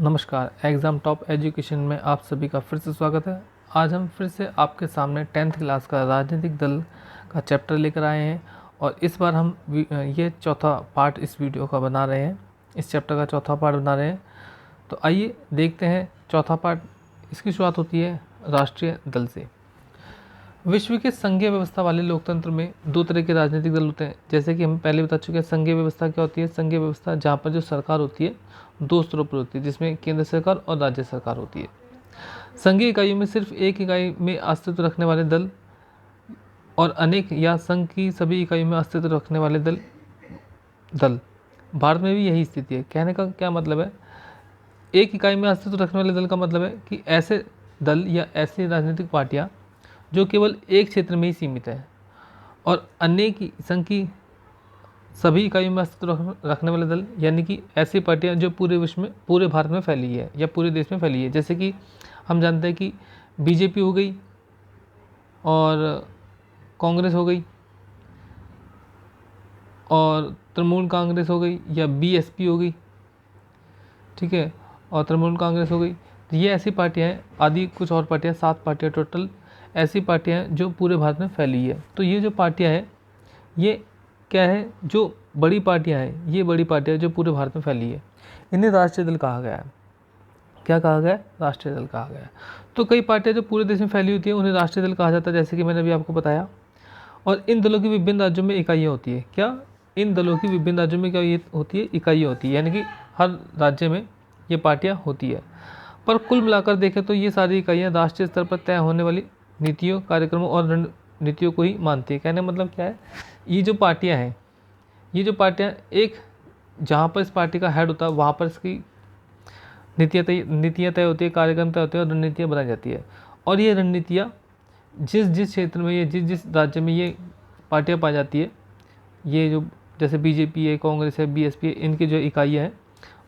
नमस्कार, exam top education में आप सभी का फिर से स्वागत है। आज हम फिर से आपके सामने 10th क्लास का राजनीतिक दल का चैप्टर लेकर आए हैं और इस बार हम ये चौथा पार्ट इस वीडियो का बना रहे हैं। इस चैप्टर का चौथा पार्ट बना रहे हैं। तो आइए देखते हैं चौथा पार्ट। इसकी शुरुआत होती है राष्ट्रीय दल से। विश्व के संघीय व्यवस्था वाले लोकतंत्र में दो तरह के राजनीतिक दल होते हैं। जैसे कि हम पहले बता चुके हैं, संघीय व्यवस्था क्या होती है। संघीय व्यवस्था जहाँ पर जो सरकार होती है दो स्तरों पर होती है, जिसमें केंद्र सरकार और राज्य सरकार होती है। संघीय इकाइयों में सिर्फ एक इकाई में अस्तित्व रखने वाले दल और अनेक या संघ की सभी इकाइयों में अस्तित्व रखने वाले दल भारत में भी यही स्थिति है। कहने का क्या मतलब है, एक इकाई में अस्तित्व रखने वाले दल का मतलब है कि ऐसे दल या ऐसी राजनीतिक पार्टियां जो केवल एक क्षेत्र में ही सीमित है और अनेक संघ की सभी इकाइयों में अस्तित्व रखने वाले दल, यानी कि ऐसी पार्टियां जो पूरे विश्व में, पूरे भारत में फैली है या पूरे देश में फैली है। जैसे कि हम जानते हैं कि बीजेपी हो गई और कांग्रेस हो गई और तृणमूल कांग्रेस हो गई या बीएसपी हो गई, ठीक है, और तृणमूल कांग्रेस हो गई। तो ये ऐसी पार्टियां हैं, आदि कुछ और पार्टियां, 7 पार्टियां टोटल ऐसी पार्टियां हैं जो पूरे भारत में फैली है। तो ये जो पार्टियां हैं ये क्या है, जो बड़ी पार्टियां हैं, ये बड़ी पार्टियां जो पूरे भारत में फैली है, इन्हें राष्ट्रीय दल कहा गया है। क्या कहा गया है? राष्ट्रीय दल कहा गया है। तो कई पार्टियां जो पूरे देश में फैली होती है उन्हें राष्ट्रीय दल कहा जाता है, जैसे कि मैंने अभी आपको बताया। और इन दलों की विभिन्न राज्यों में इकाइयाँ होती है। क्या? इन दलों की विभिन्न राज्यों में क्या ये होती है? इकाइयाँ होती है, यानी कि हर राज्य में ये पार्टियाँ होती है। पर कुल मिलाकर देखें तो ये सारी इकाइयाँ राष्ट्रीय स्तर पर तय होने वाली नीतियों, कार्यक्रमों और रणनीतियों को ही मानती है। कहने का मतलब क्या है, ये जो पार्टियाँ हैं, ये जो पार्टियाँ एक जहाँ पर इस पार्टी का हेड होता है वहाँ पर इसकी नीतियाँ तय होती है, कार्यक्रम तय होते हैं और रणनीतियाँ बनाई जाती है। और ये रणनीतियाँ जिस जिस क्षेत्र में, ये जिस जिस राज्य में ये पार्टियाँ पाई जाती है, ये जो जैसे बीजेपी है, कांग्रेस है, बीएसपी है, इनकी जो इकाइयाँ हैं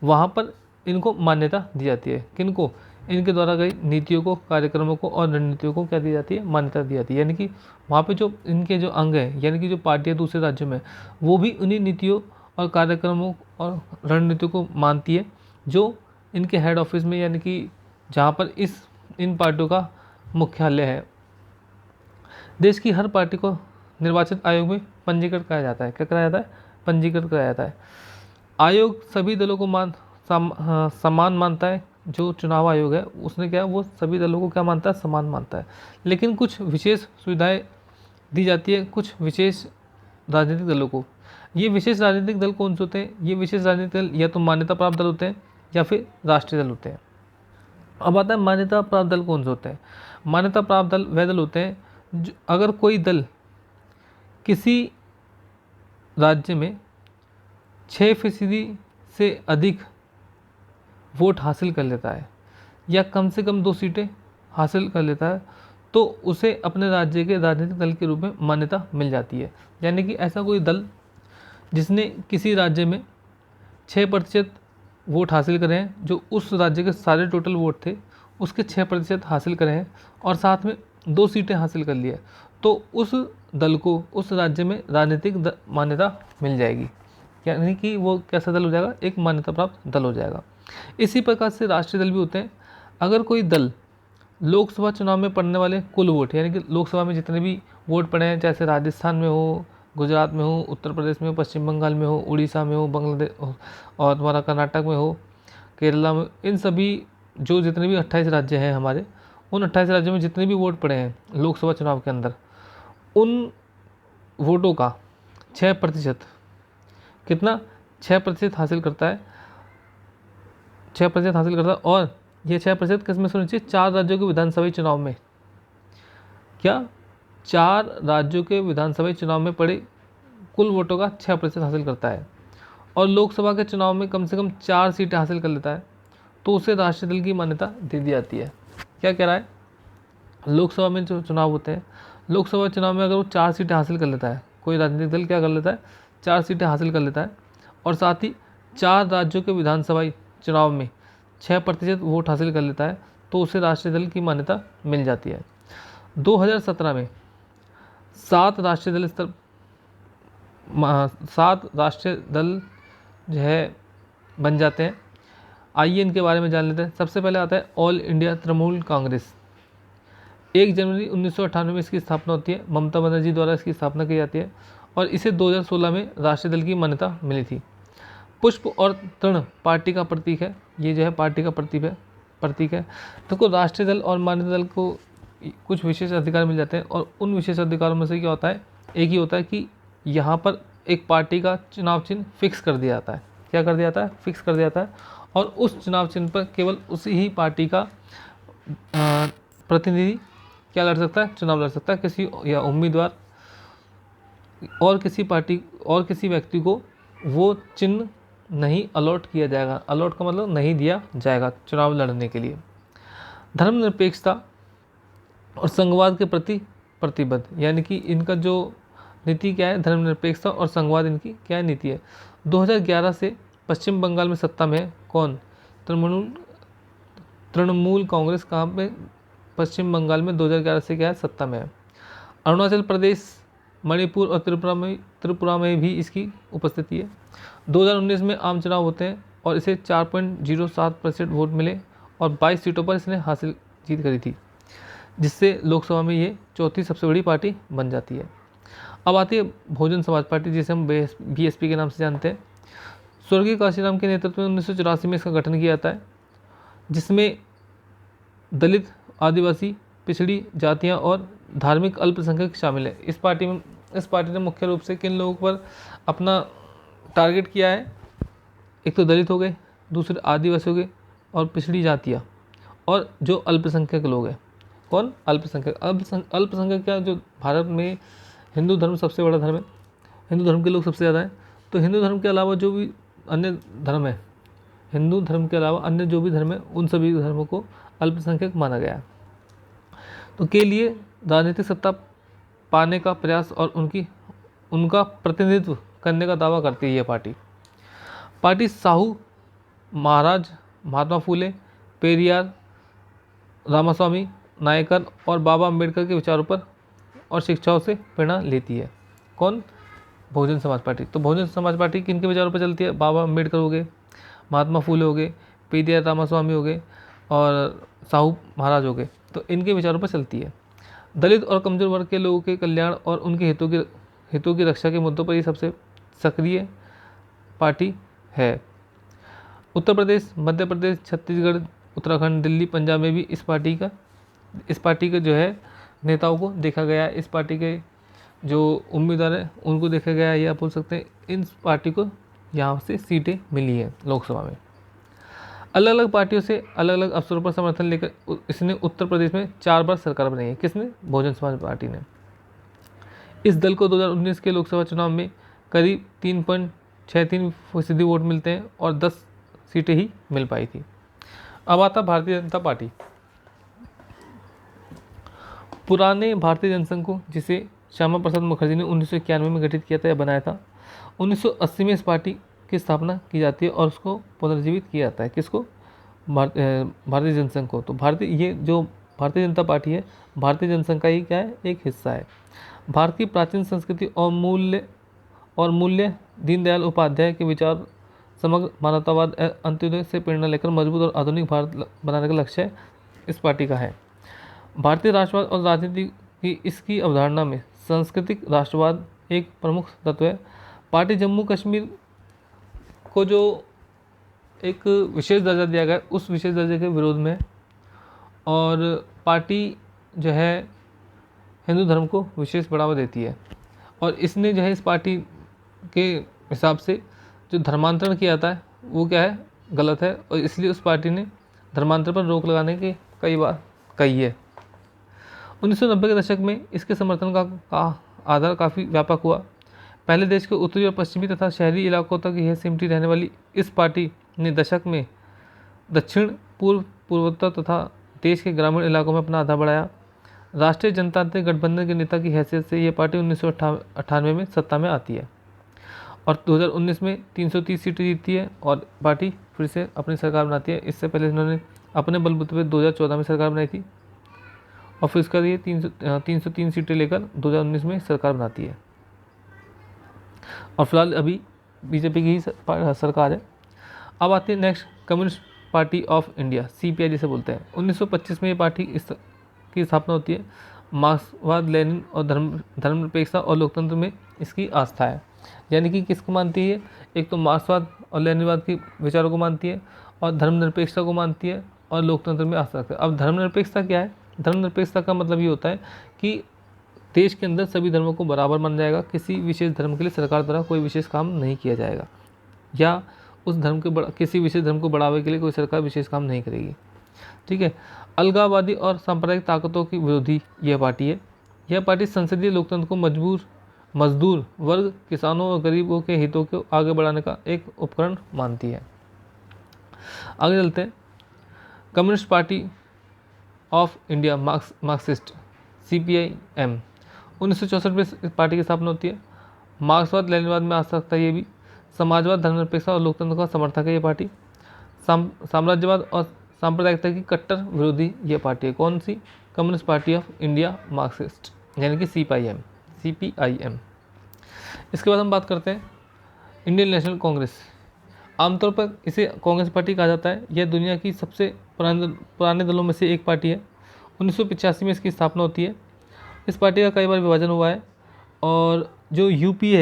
वहाँ पर इनको मान्यता दी जाती है। किनको? इनके द्वारा गई नीतियों को, कार्यक्रमों को और रणनीतियों को क्या दी जाती है? मान्यता दी जाती है। यानी कि वहाँ पे जो इनके जो अंग हैं, यानी कि जो पार्टियाँ दूसरे राज्यों में, वो भी उन्हीं नीतियों और कार्यक्रमों और रणनीतियों को मानती है जो इनके हेड ऑफिस में, यानी कि जहाँ पर इन पार्टियों का मुख्यालय है। देश की हर पार्टी को निर्वाचन आयोग में पंजीकृत कराया जाता है। क्या कराया जाता है? पंजीकृत कराया जाता है। आयोग सभी दलों को समान मानता है। जो चुनाव आयोग है उसने क्या, वो सभी दलों को क्या मानता है? समान मानता है। लेकिन कुछ विशेष सुविधाएं दी जाती है कुछ विशेष राजनीतिक दलों को। ये विशेष राजनीतिक दल कौन से होते हैं? ये विशेष राजनीतिक दल या तो मान्यता प्राप्त दल होते हैं या फिर राष्ट्रीय दल होते हैं। अब आता है मान्यता प्राप्त दल कौन से होते हैं। मान्यता प्राप्त दल वह दल होते हैं अगर कोई दल किसी राज्य में 6% से अधिक वोट हासिल कर लेता है या कम से कम 2 सीटें हासिल कर लेता है, तो उसे अपने राज्य के राजनीतिक दल के रूप में मान्यता मिल जाती है। यानी कि ऐसा कोई दल जिसने किसी राज्य में 6% वोट हासिल करे हैं, जो उस राज्य के सारे टोटल वोट थे उसके 6% हासिल करे हैं और साथ में 2 सीटें हासिल कर ली है, तो उस दल को उस राज्य में राजनीतिक मान्यता मिल जाएगी। यानी कि वो कैसा दल हो जाएगा? एक मान्यता प्राप्त दल हो जाएगा। इसी प्रकार से राष्ट्रीय दल भी होते हैं। अगर कोई दल लोकसभा चुनाव में पड़ने वाले कुल वोट, यानी कि लोकसभा में जितने भी वोट पड़े हैं, चाहे राजस्थान में हो, गुजरात में हो, उत्तर प्रदेश में हो, पश्चिम बंगाल में हो, उड़ीसा में हो, बांग्लादेश और हमारा कर्नाटक में हो, केरला में, इन सभी जो जितने भी 28 राज्य हैं हमारे, उन 28 राज्यों में जितने भी वोट पड़े हैं लोकसभा चुनाव के अंदर, उन वोटों का 6%, कितना? 6% हासिल करता है। 6% हासिल करता है। और ये 6% किस में से होनी चाहिए? 4 राज्यों के विधानसभा चुनाव में। क्या? 4 राज्यों के विधानसभा चुनाव में पड़े कुल वोटों का 6% हासिल करता है और लोकसभा के चुनाव में कम से कम 4 सीटें हासिल कर लेता है, तो उसे राष्ट्रीय दल की मान्यता दे दी जाती है। क्या कह रहा है? लोकसभा में जो चुनाव होते हैं, लोकसभा चुनाव में अगर वो 4 सीटें हासिल कर लेता है, कोई राजनीतिक दल क्या कर लेता है? 4 सीटें हासिल कर लेता है और साथ ही 4 राज्यों के विधानसभा चुनाव में 6% वोट हासिल कर लेता है, तो उसे राष्ट्रीय दल की मान्यता मिल जाती है। 2017 में 7 राष्ट्रीय दल 7 राष्ट्रीय दल जो है बन जाते हैं। आइए इनके बारे में जान लेते हैं। सबसे पहले आता है ऑल इंडिया तृणमूल कांग्रेस। 1 जनवरी 1998 में इसकी स्थापना होती है। ममता बनर्जी द्वारा इसकी स्थापना की जाती है और इसे 2016 में राष्ट्रीय दल की मान्यता मिली थी। पुष्प और तृण पार्टी का प्रतीक है। ये जो है पार्टी का प्रतीक है। तो राष्ट्रीय दल और मान्यता दल को कुछ विशेष अधिकार मिल जाते हैं और उन विशेष अधिकारों में से क्या होता है, एक ही होता है कि यहाँ पर एक पार्टी का चुनाव चिन्ह फिक्स कर दिया जाता है। क्या कर दिया जाता है? फिक्स कर दिया जाता है। और उस चुनाव चिन्ह पर केवल उसी ही पार्टी का प्रतिनिधि क्या लड़ सकता है? चुनाव लड़ सकता है। किसी या उम्मीदवार और किसी पार्टी और किसी व्यक्ति को वो चिन्ह नहीं अलॉट किया जाएगा। अलॉट का मतलब नहीं दिया जाएगा चुनाव लड़ने के लिए। धर्मनिरपेक्षता और संघवाद के प्रति प्रतिबद्ध, यानी कि इनका जो नीति क्या है, धर्मनिरपेक्षता और संघवाद इनकी क्या नीति है। 2011 से पश्चिम बंगाल में सत्ता में है कौन? तृणमूल कांग्रेस। कहाँ पे? पश्चिम बंगाल में 2011 से क्या है, सत्ता में है। अरुणाचल प्रदेश, मणिपुर और त्रिपुरा में भी इसकी उपस्थिति है। 2019 में आम चुनाव होते हैं और इसे 4.07% वोट मिले और 22 सीटों पर इसने जीत करी थी, जिससे लोकसभा में ये चौथी सबसे बड़ी पार्टी बन जाती है। अब आती है बहुजन समाज पार्टी, जिसे हम BSP के नाम से जानते हैं। स्वर्गीय काशीराम के नेतृत्व में 1984 में इसका गठन किया जाता है, जिसमें दलित, आदिवासी, पिछड़ी जातियां और धार्मिक अल्पसंख्यक शामिल है। इस पार्टी ने मुख्य रूप से किन लोगों पर अपना टारगेट किया है? एक तो दलित हो गए, दूसरे आदिवासी हो गए और पिछड़ी जातियां और जो अल्पसंख्यक लोग हैं। कौन? अल्पसंख्यक। अल्पसंख्यक क्या? जो भारत में हिंदू धर्म सबसे बड़ा धर्म है, हिंदू धर्म के लोग सबसे ज़्यादा हैं। तो हिंदू धर्म के अलावा जो भी अन्य धर्म है, हिंदू धर्म के अलावा अन्य जो भी धर्म है, उन सभी धर्मों को अल्पसंख्यक माना गया है। तो के लिए राजनीतिक सत्ता पाने का प्रयास और उनका प्रतिनिधित्व करने का दावा करती है यह पार्टी साहू महाराज, महात्मा फुले, पेरियार, रामास्वामी नायकर और बाबा अम्बेडकर के विचारों पर और शिक्षाओं से प्रेरणा लेती है। कौन? बहुजन समाज पार्टी। तो बहुजन समाज पार्टी किनके विचारों पर चलती है? बाबा अम्बेडकर हो गए, महात्मा फुले हो गए, पेरियार रामास्वामी हो गए और साहू महाराज हो गए। तो इनके विचारों पर चलती है। दलित और कमजोर वर्ग के लोगों के कल्याण और उनके हितों की रक्षा के मुद्दों पर ये सबसे सक्रिय पार्टी है। उत्तर प्रदेश, मध्य प्रदेश, छत्तीसगढ़, उत्तराखंड, दिल्ली, पंजाब में भी इस पार्टी के जो है नेताओं को देखा गया है। इस पार्टी के जो उम्मीदवार हैं उनको देखा गया है, या आप बोल सकते हैं इन पार्टी को यहाँ से सीटें मिली हैं लोकसभा में। अलग अलग पार्टियों से अलग अलग अवसरों पर समर्थन लेकर इसने उत्तर प्रदेश में 4 बार सरकार बनाई है। किसने? बहुजन समाज पार्टी ने। इस दल को 2019 के लोकसभा चुनाव में करीब 3.63% वोट मिलते हैं और 10 सीटें ही मिल पाई थी। अब आता भारतीय जनता पार्टी। पुराने भारतीय जनसंघ को, जिसे श्यामा प्रसाद मुखर्जी ने 1991 में गठित किया था या बनाया था, 1980 में इस पार्टी की स्थापना की जाती है और उसको पुनर्जीवित किया जाता है। किसको? भारतीय जनसंघ को। तो ये जो भारतीय जनता पार्टी है, भारतीय जनसंघ का ही क्या है? एक हिस्सा है। भारत की प्राचीन संस्कृति और मूल्य दीनदयाल उपाध्याय के विचार, समग्र मानवतावाद, अंत्योदय से प्रेरणा लेकर मजबूत और आधुनिक भारत बनाने का लक्ष्य इस पार्टी का है। भारतीय राष्ट्रवाद और राजनीति की इसकी अवधारणा में सांस्कृतिक राष्ट्रवाद एक प्रमुख तत्व है। पार्टी जम्मू कश्मीर को जो एक विशेष दर्जा दिया गया है, उस विशेष दर्जे के विरोध में, और पार्टी जो है हिंदू धर्म को विशेष बढ़ावा देती है। और इसने जो है इस पार्टी के हिसाब से जो धर्मांतरण किया जाता है वो क्या है? गलत है, और इसलिए उस पार्टी ने धर्मांतरण पर रोक लगाने की कई बार कही है। 1990 के दशक में इसके समर्थन का आधार काफ़ी व्यापक हुआ। पहले देश के उत्तरी और पश्चिमी तथा शहरी इलाकों तक यह सिमटी रहने वाली इस पार्टी ने दशक में दक्षिण पूर्वोत्तर तथा देश के ग्रामीण इलाकों में अपना आधार बढ़ाया। राष्ट्रीय जनतांत्रिक गठबंधन के नेता की हैसियत से यह पार्टी 1998 में सत्ता में आती है और 2019 में 330 सीटें जीतती है और पार्टी फिर से अपनी सरकार बनाती है। इससे पहले इन्होंने अपने बलबूते पर 2014 में सरकार बनाई थी और फिर इसका ये 303 सीटें लेकर 2019 में सरकार बनाती है और फिलहाल अभी बीजेपी की ही सरकार है। अब आती है next communist Party of India, CPI जिसे बोलते हैं। 1925 में ये पार्टी की स्थापना होती है। मार्क्सवाद, लेनिन और धर्मनिरपेक्षता और लोकतंत्र में इसकी आस्था है। यानी कि किसको मानती है? एक तो मार्क्सवाद और लेनिनवाद की विचारों को मानती है, और धर्मनिरपेक्षता को मानती है, और लोकतंत्र में आस्था रखती है। अब धर्मनिरपेक्षता क्या है? धर्मनिरपेक्षता का मतलब ये होता है कि देश के अंदर सभी धर्मों को बराबर माना जाएगा, किसी विशेष धर्म के लिए सरकार द्वारा कोई विशेष काम नहीं किया जाएगा, या उस धर्म के किसी विशेष धर्म को बढ़ावे के लिए कोई सरकार विशेष काम नहीं करेगी। ठीक है। अलगाववादी और सांप्रदायिक ताकतों की विरोधी यह पार्टी है। यह पार्टी संसदीय लोकतंत्र को मजदूर वर्ग, किसानों और गरीबों के हितों को आगे बढ़ाने का एक उपकरण मानती है। आगे चलते हैं। Communist Party of India, Marxist, CPIM। 1964 में इस पार्टी की स्थापना होती है। मार्क्सवाद, लेनिनवाद में आस्था रखता है। ये भी समाजवाद, धर्मनिरपेक्षता और लोकतंत्र का समर्थक है ये पार्टी। साम्राज्यवाद और सांप्रदायिकता की कट्टर विरोधी ये पार्टी है। कौन सी? Communist Party of India, Marxist, यानी कि CPIM। इसके बाद हम बात करते हैं इंडियन नेशनल कांग्रेस। आमतौर पर इसे कांग्रेस पार्टी कहा जाता है। यह दुनिया की सबसे पुराने दलों में से एक पार्टी है। 1985 में इसकी स्थापना होती है। इस पार्टी का कई बार विभाजन हुआ है, और जो UPA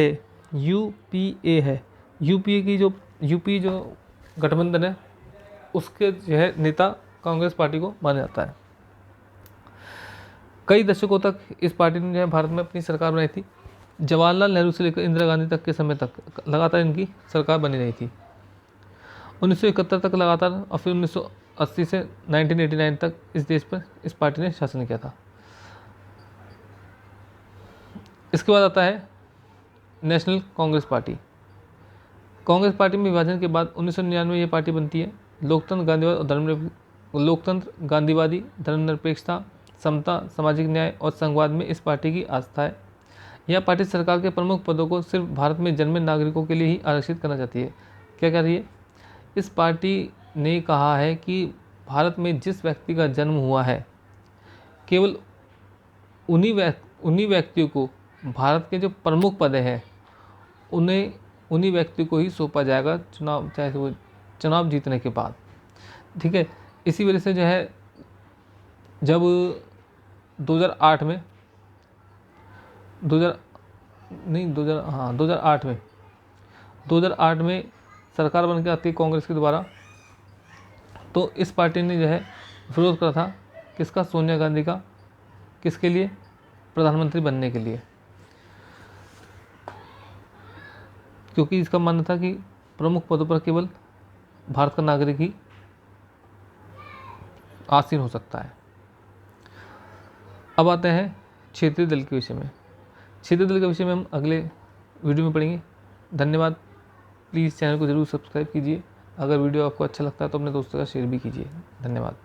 है, यूपी जो गठबंधन है, उसके जो है नेता कांग्रेस पार्टी को माना जाता है। कई दशकों तक इस पार्टी ने जो है भारत में अपनी सरकार बनाई थी। जवाहरलाल नेहरू से लेकर इंदिरा गांधी तक के समय तक लगातार इनकी सरकार बनी रही थी। 1971 तक लगातार, और फिर 1980 से 1989 तक इस देश पर इस पार्टी ने शासन किया था। इसके बाद आता है national Congress party. Congress party में विभाजन के बाद 1999 में ये पार्टी बनती है। लोकतंत्र, गांधीवादी, धर्मनिरपेक्षता, समता, सामाजिक न्याय और संघवाद में इस पार्टी की आस्था है। यह पार्टी सरकार के प्रमुख पदों को सिर्फ भारत में जन्मे नागरिकों के लिए ही आरक्षित करना चाहती है। क्या कह रही है? इस पार्टी ने कहा है कि भारत में जिस व्यक्ति का जन्म हुआ है, केवल उन्हीं व्यक्तियों को भारत के जो प्रमुख पद हैं उन्हीं व्यक्ति को ही सौंपा जाएगा चुनाव, चाहे वो चुनाव जीतने के बाद। ठीक है। इसी वजह से जो है जब 2008 में सरकार बन के आती है कांग्रेस के द्वारा, तो इस पार्टी ने जो है विरोध करा था किसका? सोनिया गांधी का। किसके लिए? प्रधानमंत्री बनने के लिए, क्योंकि इसका मानना था कि प्रमुख पदों पर केवल भारत का नागरिक ही आसीन हो सकता है। अब आते हैं क्षेत्रीय दल के विषय में। क्षेत्रीय दल के विषय में हम अगले वीडियो में पढ़ेंगे। धन्यवाद। प्लीज़ चैनल को ज़रूर सब्सक्राइब कीजिए। अगर वीडियो आपको अच्छा लगता है तो अपने दोस्तों का शेयर भी कीजिए। धन्यवाद।